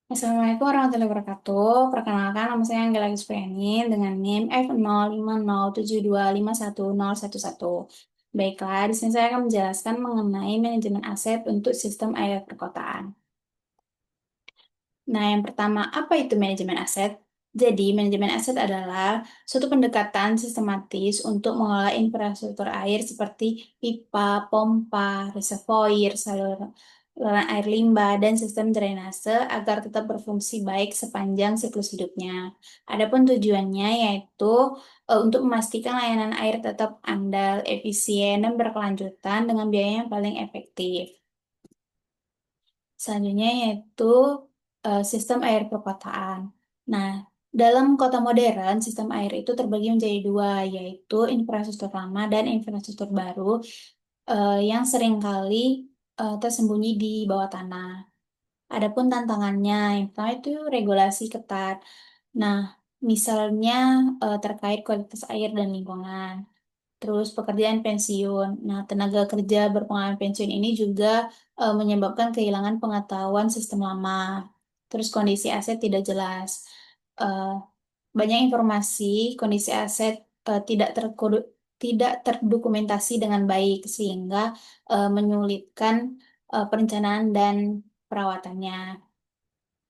Assalamualaikum warahmatullahi wabarakatuh. Perkenalkan, nama saya Anggela Yusprianin dengan NIM F05072511011. Baiklah, di sini saya akan menjelaskan mengenai manajemen aset untuk sistem air perkotaan. Nah, yang pertama, apa itu manajemen aset? Jadi, manajemen aset adalah suatu pendekatan sistematis untuk mengelola infrastruktur air seperti pipa, pompa, reservoir, saluran air limbah, dan sistem drainase agar tetap berfungsi baik sepanjang siklus hidupnya. Adapun tujuannya yaitu untuk memastikan layanan air tetap andal, efisien, dan berkelanjutan dengan biaya yang paling efektif. Selanjutnya yaitu sistem air perkotaan. Nah, dalam kota modern, sistem air itu terbagi menjadi dua, yaitu infrastruktur lama dan infrastruktur baru yang seringkali tersembunyi di bawah tanah. Adapun tantangannya, yang pertama itu regulasi ketat. Nah, misalnya terkait kualitas air dan lingkungan. Terus pekerjaan pensiun. Nah, tenaga kerja berpengalaman pensiun ini juga menyebabkan kehilangan pengetahuan sistem lama. Terus kondisi aset tidak jelas. Eh, Banyak informasi kondisi aset tidak terdokumentasi dengan baik sehingga menyulitkan perencanaan dan perawatannya.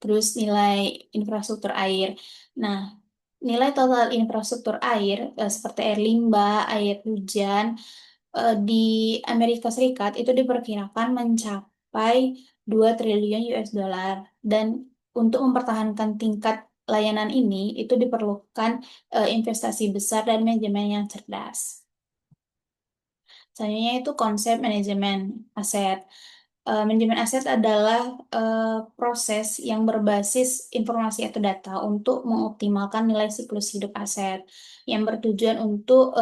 Terus nilai infrastruktur air. Nah, nilai total infrastruktur air seperti air limbah, air hujan di Amerika Serikat itu diperkirakan mencapai 2 triliun US dollar dan untuk mempertahankan tingkat layanan ini itu diperlukan investasi besar dan manajemen yang cerdas. Selanjutnya itu konsep manajemen aset. Manajemen aset adalah proses yang berbasis informasi atau data untuk mengoptimalkan nilai siklus hidup aset yang bertujuan untuk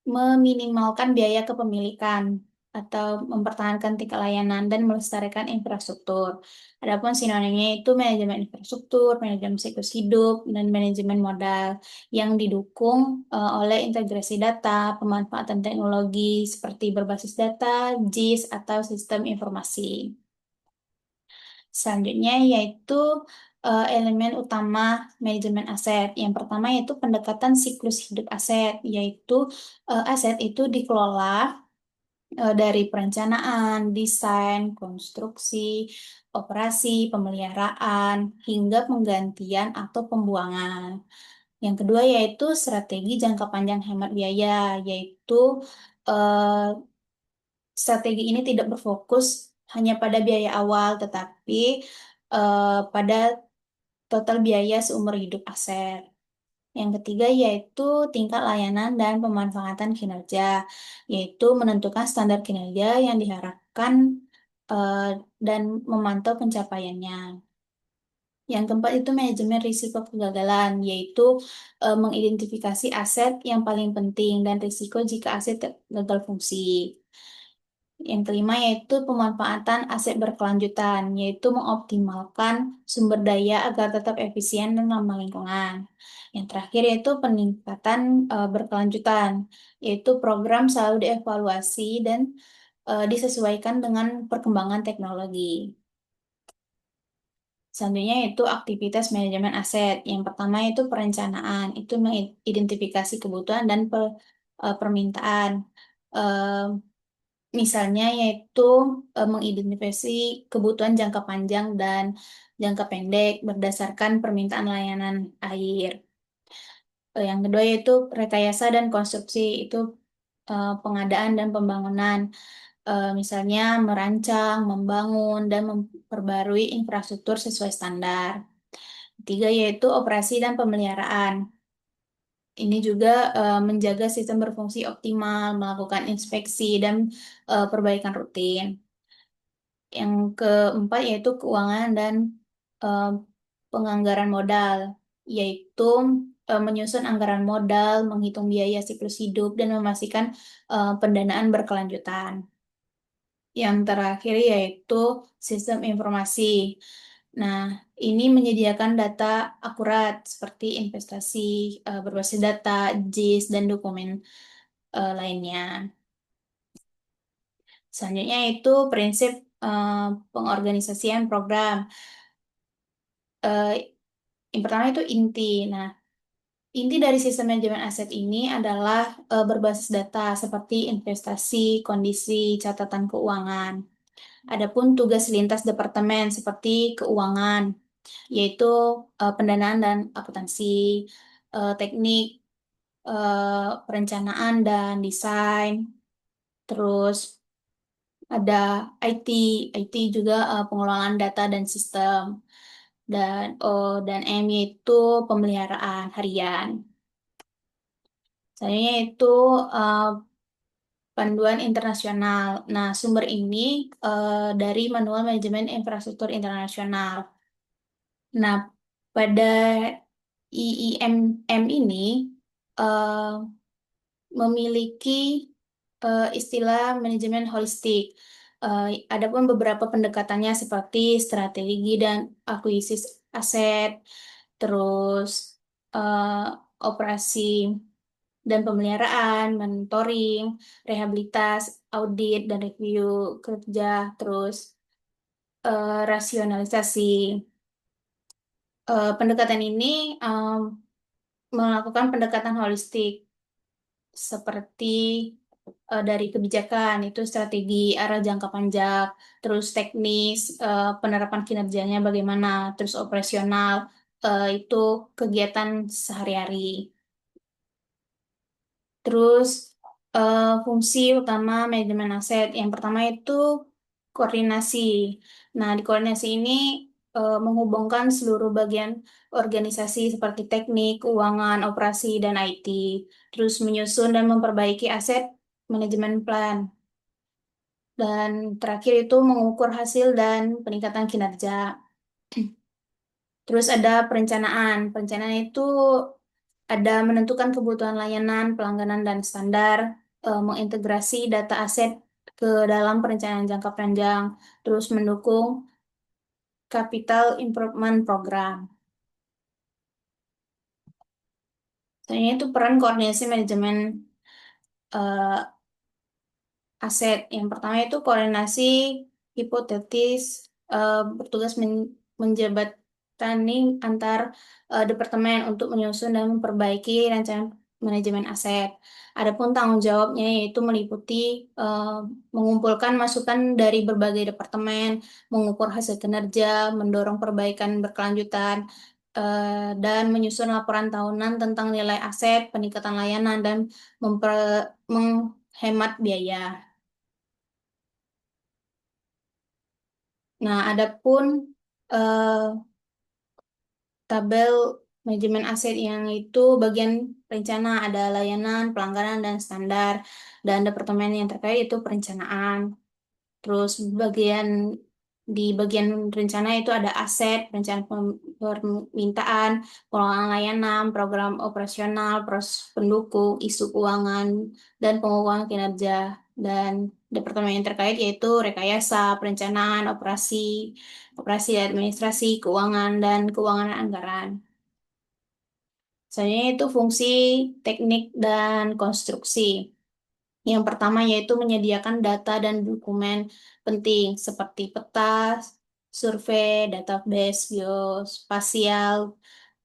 meminimalkan biaya kepemilikan atau mempertahankan tingkat layanan dan melestarikan infrastruktur. Adapun sinonimnya itu manajemen infrastruktur, manajemen siklus hidup, dan manajemen modal yang didukung oleh integrasi data, pemanfaatan teknologi seperti berbasis data, JIS, atau sistem informasi. Selanjutnya yaitu elemen utama manajemen aset. Yang pertama yaitu pendekatan siklus hidup aset, yaitu aset itu dikelola dari perencanaan, desain, konstruksi, operasi, pemeliharaan, hingga penggantian atau pembuangan. Yang kedua yaitu strategi jangka panjang hemat biaya, yaitu eh, strategi ini tidak berfokus hanya pada biaya awal, tetapi pada total biaya seumur hidup aset. Yang ketiga yaitu tingkat layanan dan pemanfaatan kinerja, yaitu menentukan standar kinerja yang diharapkan eh, dan memantau pencapaiannya. Yang keempat itu manajemen risiko kegagalan, yaitu mengidentifikasi aset yang paling penting dan risiko jika aset gagal fungsi. Yang kelima yaitu pemanfaatan aset berkelanjutan, yaitu mengoptimalkan sumber daya agar tetap efisien dan ramah lingkungan. Yang terakhir yaitu peningkatan berkelanjutan, yaitu program selalu dievaluasi dan disesuaikan dengan perkembangan teknologi. Selanjutnya itu aktivitas manajemen aset. Yang pertama itu perencanaan, itu mengidentifikasi kebutuhan dan permintaan. Eh, Misalnya yaitu mengidentifikasi kebutuhan jangka panjang dan jangka pendek berdasarkan permintaan layanan air. Yang kedua yaitu rekayasa dan konstruksi, itu pengadaan dan pembangunan. Misalnya merancang, membangun, dan memperbarui infrastruktur sesuai standar. Ketiga yaitu operasi dan pemeliharaan. Ini juga menjaga sistem berfungsi optimal, melakukan inspeksi dan perbaikan rutin. Yang keempat yaitu keuangan dan eh, penganggaran modal, yaitu menyusun anggaran modal, menghitung biaya siklus hidup, dan memastikan pendanaan berkelanjutan. Yang terakhir yaitu sistem informasi. Nah, ini menyediakan data akurat seperti investasi berbasis data, JIS, dan dokumen lainnya. Selanjutnya itu prinsip eh, pengorganisasian program. eh, yang pertama itu inti. Nah, inti dari sistem manajemen aset ini adalah berbasis data seperti investasi, kondisi, catatan keuangan. Adapun tugas lintas departemen seperti keuangan, yaitu pendanaan dan akuntansi, teknik, perencanaan dan desain, terus ada IT, IT juga pengelolaan data dan sistem, dan O dan M yaitu pemeliharaan harian. Selanjutnya itu eh, panduan internasional. Nah, sumber ini dari Manual Manajemen Infrastruktur Internasional. Nah, pada IIMM ini eh, memiliki istilah manajemen holistik. Adapun beberapa pendekatannya seperti strategi dan akuisisi aset, terus eh, operasi dan pemeliharaan, monitoring, rehabilitas, audit dan review kerja, terus rasionalisasi. Pendekatan ini em, melakukan pendekatan holistik seperti dari kebijakan itu strategi arah jangka panjang, terus teknis penerapan kinerjanya bagaimana, terus operasional itu kegiatan sehari-hari. Terus fungsi utama manajemen aset yang pertama itu koordinasi. Nah, di koordinasi ini menghubungkan seluruh bagian organisasi seperti teknik, keuangan, operasi, dan IT. Terus menyusun dan memperbaiki aset manajemen plan. Dan terakhir itu mengukur hasil dan peningkatan kinerja. Terus ada perencanaan. Perencanaan itu ada menentukan kebutuhan layanan, pelangganan, dan standar, mengintegrasi data aset ke dalam perencanaan jangka panjang, terus mendukung capital improvement program. Selanjutnya itu peran koordinasi manajemen eh, aset. Yang pertama itu koordinasi hipotetis bertugas menjabatani antar departemen untuk menyusun dan memperbaiki rancangan manajemen aset. Adapun tanggung jawabnya yaitu meliputi eh, mengumpulkan masukan dari berbagai departemen, mengukur hasil kinerja, mendorong perbaikan berkelanjutan, dan menyusun laporan tahunan tentang nilai aset, peningkatan layanan, dan menghemat biaya. Nah, adapun eh, tabel manajemen aset yang itu bagian rencana ada layanan, pelanggaran, dan standar. Dan departemen yang terkait itu perencanaan. Terus di bagian rencana itu ada aset, rencana permintaan, pengelolaan layanan, program operasional, proses pendukung, isu keuangan, dan pengukuran kinerja. Dan departemen yang terkait yaitu rekayasa, perencanaan, operasi administrasi, keuangan, dan keuangan anggaran. Selanjutnya itu fungsi teknik dan konstruksi. Yang pertama yaitu menyediakan data dan dokumen penting seperti peta, survei, database, geospasial,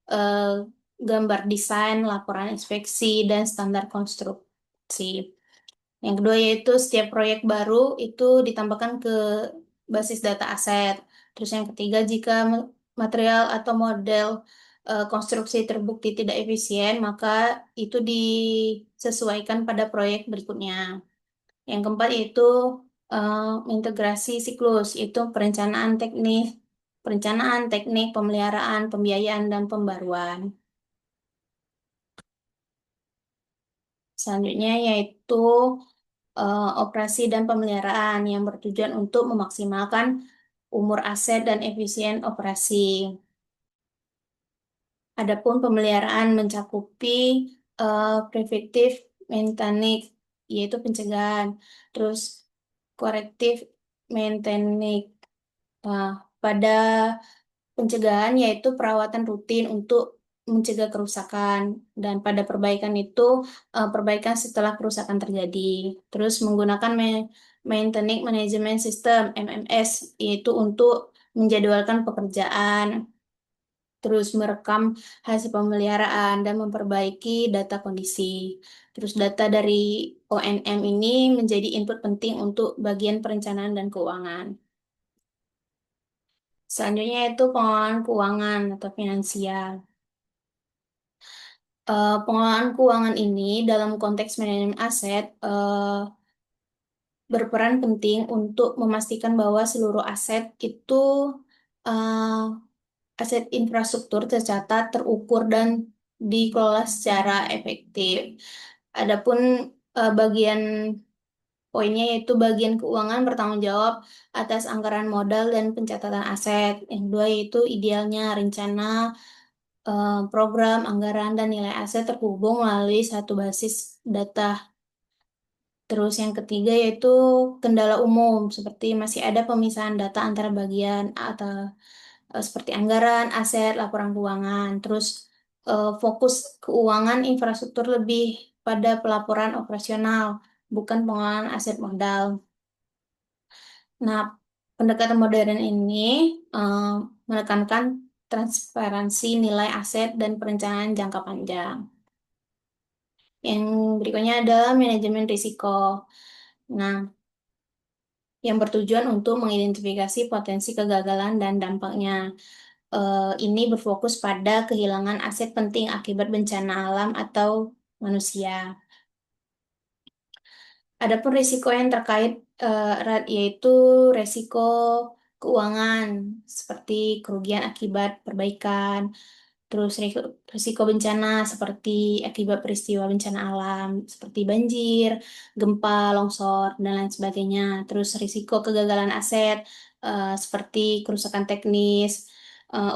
eh, gambar desain, laporan inspeksi, dan standar konstruksi. Yang kedua yaitu setiap proyek baru itu ditambahkan ke basis data aset. Terus yang ketiga jika material atau model konstruksi terbukti tidak efisien, maka itu disesuaikan pada proyek berikutnya. Yang keempat yaitu integrasi siklus, itu perencanaan teknik, pemeliharaan, pembiayaan, dan pembaruan. Selanjutnya yaitu operasi dan pemeliharaan yang bertujuan untuk memaksimalkan umur aset dan efisien operasi. Adapun pemeliharaan mencakupi preventive maintenance, yaitu pencegahan, terus korektif maintenance. Nah, pada pencegahan yaitu perawatan rutin untuk mencegah kerusakan dan pada perbaikan itu perbaikan setelah kerusakan terjadi. Terus menggunakan maintenance management system (MMS) yaitu untuk menjadwalkan pekerjaan. terus merekam hasil pemeliharaan dan memperbaiki data kondisi. Terus data dari ONM ini menjadi input penting untuk bagian perencanaan dan keuangan. Selanjutnya itu pengelolaan keuangan atau finansial. Pengelolaan keuangan ini dalam konteks manajemen aset berperan penting untuk memastikan bahwa seluruh aset itu eh, aset infrastruktur tercatat, terukur, dan dikelola secara efektif. Adapun bagian poinnya yaitu bagian keuangan bertanggung jawab atas anggaran modal dan pencatatan aset. Yang kedua yaitu idealnya rencana, program, anggaran, dan nilai aset terhubung melalui satu basis data. Terus yang ketiga yaitu kendala umum, seperti masih ada pemisahan data antara bagian atau seperti anggaran, aset, laporan keuangan. Terus fokus keuangan infrastruktur lebih pada pelaporan operasional, bukan pengelolaan aset modal. Nah, pendekatan modern ini eh, menekankan transparansi nilai aset dan perencanaan jangka panjang. Yang berikutnya adalah manajemen risiko. Nah, yang bertujuan untuk mengidentifikasi potensi kegagalan dan dampaknya. Ini berfokus pada kehilangan aset penting akibat bencana alam atau manusia. Adapun risiko yang terkait erat yaitu resiko keuangan seperti kerugian akibat perbaikan, terus risiko bencana seperti akibat peristiwa bencana alam seperti banjir, gempa, longsor, dan lain sebagainya. Terus risiko kegagalan aset seperti kerusakan teknis,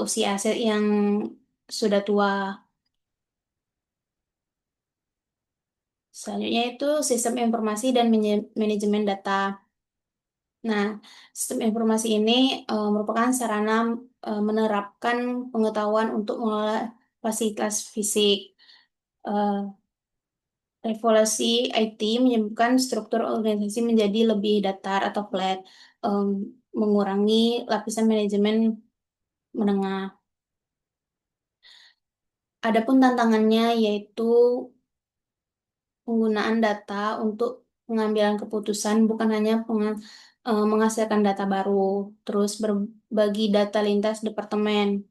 usia aset yang sudah tua. Selanjutnya itu sistem informasi dan manajemen data. Nah, sistem informasi ini merupakan sarana menerapkan pengetahuan untuk mengelola fasilitas fisik. Eh, Revolusi IT menyebabkan struktur organisasi menjadi lebih datar atau flat, em, mengurangi lapisan manajemen menengah. Adapun tantangannya yaitu penggunaan data untuk pengambilan keputusan bukan hanya menghasilkan data baru, terus berbagi data lintas departemen,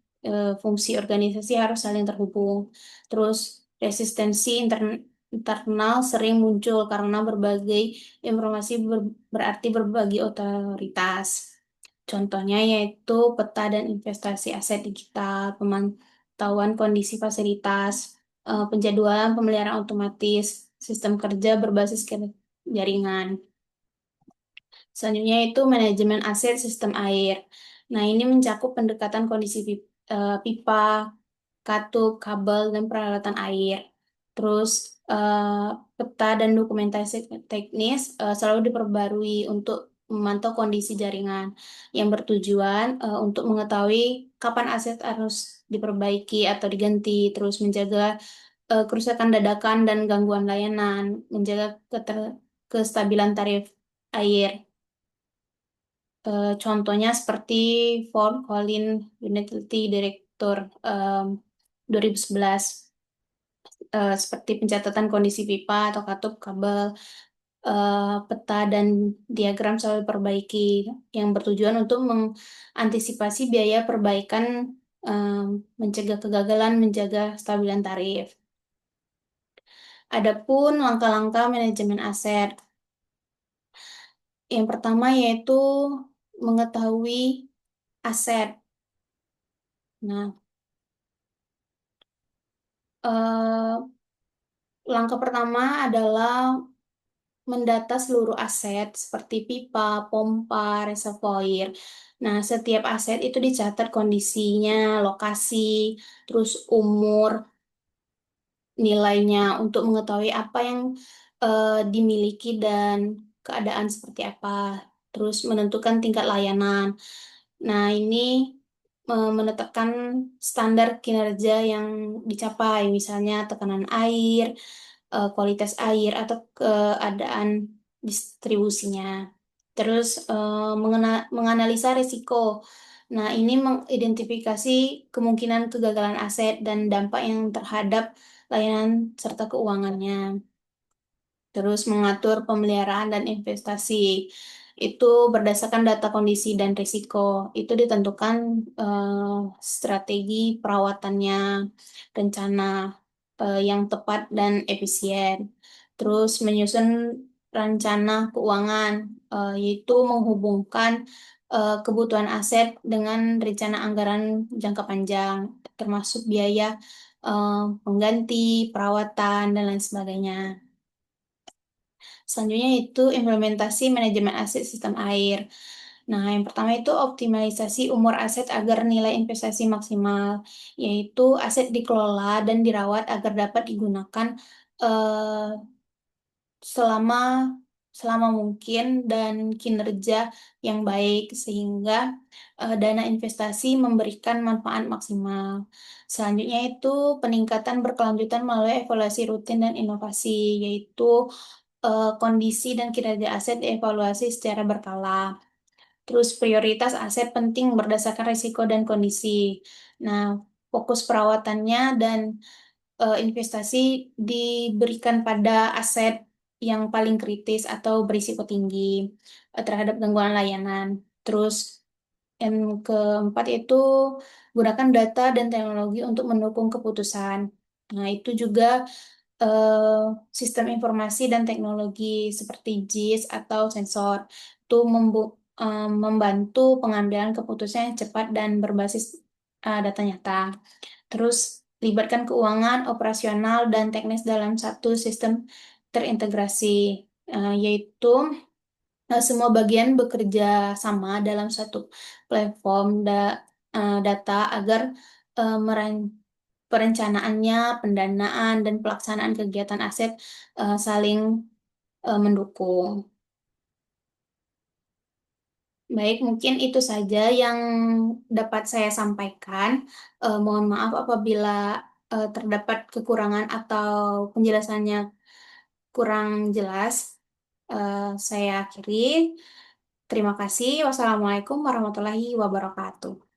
fungsi organisasi harus saling terhubung, terus resistensi internal sering muncul karena berbagai informasi berarti berbagi otoritas. Contohnya yaitu peta dan investasi aset digital, pemantauan kondisi fasilitas, penjadwalan pemeliharaan otomatis, sistem kerja berbasis jaringan. Selanjutnya itu manajemen aset sistem air. Nah, ini mencakup pendekatan kondisi pipa, katup, kabel, dan peralatan air. Terus peta dan dokumentasi teknis selalu diperbarui untuk memantau kondisi jaringan yang bertujuan untuk mengetahui kapan aset harus diperbaiki atau diganti, terus menjaga kerusakan dadakan dan gangguan layanan, menjaga kestabilan tarif air. Contohnya seperti Fort Collins Utility Director 2011, seperti pencatatan kondisi pipa atau katup kabel, peta dan diagram selalu diperbaiki yang bertujuan untuk mengantisipasi biaya perbaikan, mencegah kegagalan, menjaga stabilan tarif. Adapun langkah-langkah manajemen aset. Yang pertama yaitu mengetahui aset. Nah, langkah pertama adalah mendata seluruh aset seperti pipa, pompa, reservoir. Nah, setiap aset itu dicatat kondisinya, lokasi, terus umur, nilainya untuk mengetahui apa yang dimiliki dan keadaan seperti apa. Terus menentukan tingkat layanan. Nah, ini menetapkan standar kinerja yang dicapai, misalnya tekanan air, kualitas air, atau keadaan distribusinya. Terus menganalisa risiko. Nah, ini mengidentifikasi kemungkinan kegagalan aset dan dampak yang terhadap layanan serta keuangannya. Terus mengatur pemeliharaan dan investasi. Itu berdasarkan data kondisi dan risiko. Itu ditentukan strategi perawatannya, rencana yang tepat dan efisien. Terus menyusun rencana keuangan, yaitu menghubungkan kebutuhan aset dengan rencana anggaran jangka panjang, termasuk biaya pengganti, perawatan, dan lain sebagainya. Selanjutnya itu implementasi manajemen aset sistem air. Nah, yang pertama itu optimalisasi umur aset agar nilai investasi maksimal, yaitu aset dikelola dan dirawat agar dapat digunakan eh, selama selama mungkin dan kinerja yang baik sehingga dana investasi memberikan manfaat maksimal. Selanjutnya itu peningkatan berkelanjutan melalui evaluasi rutin dan inovasi, yaitu kondisi dan kinerja aset dievaluasi secara berkala. Terus prioritas aset penting berdasarkan risiko dan kondisi. Nah, fokus perawatannya dan investasi diberikan pada aset yang paling kritis atau berisiko tinggi terhadap gangguan layanan. Terus yang keempat itu gunakan data dan teknologi untuk mendukung keputusan. Nah, itu juga eh, sistem informasi dan teknologi seperti JIS atau sensor itu membantu pengambilan keputusan yang cepat dan berbasis data nyata. Terus libatkan keuangan, operasional, dan teknis dalam satu sistem terintegrasi, yaitu semua bagian bekerja sama dalam satu platform data agar perencanaannya, pendanaan, dan pelaksanaan kegiatan aset saling mendukung. Baik, mungkin itu saja yang dapat saya sampaikan. Mohon maaf apabila terdapat kekurangan atau penjelasannya kurang jelas. Saya akhiri. Terima kasih. Wassalamualaikum warahmatullahi wabarakatuh.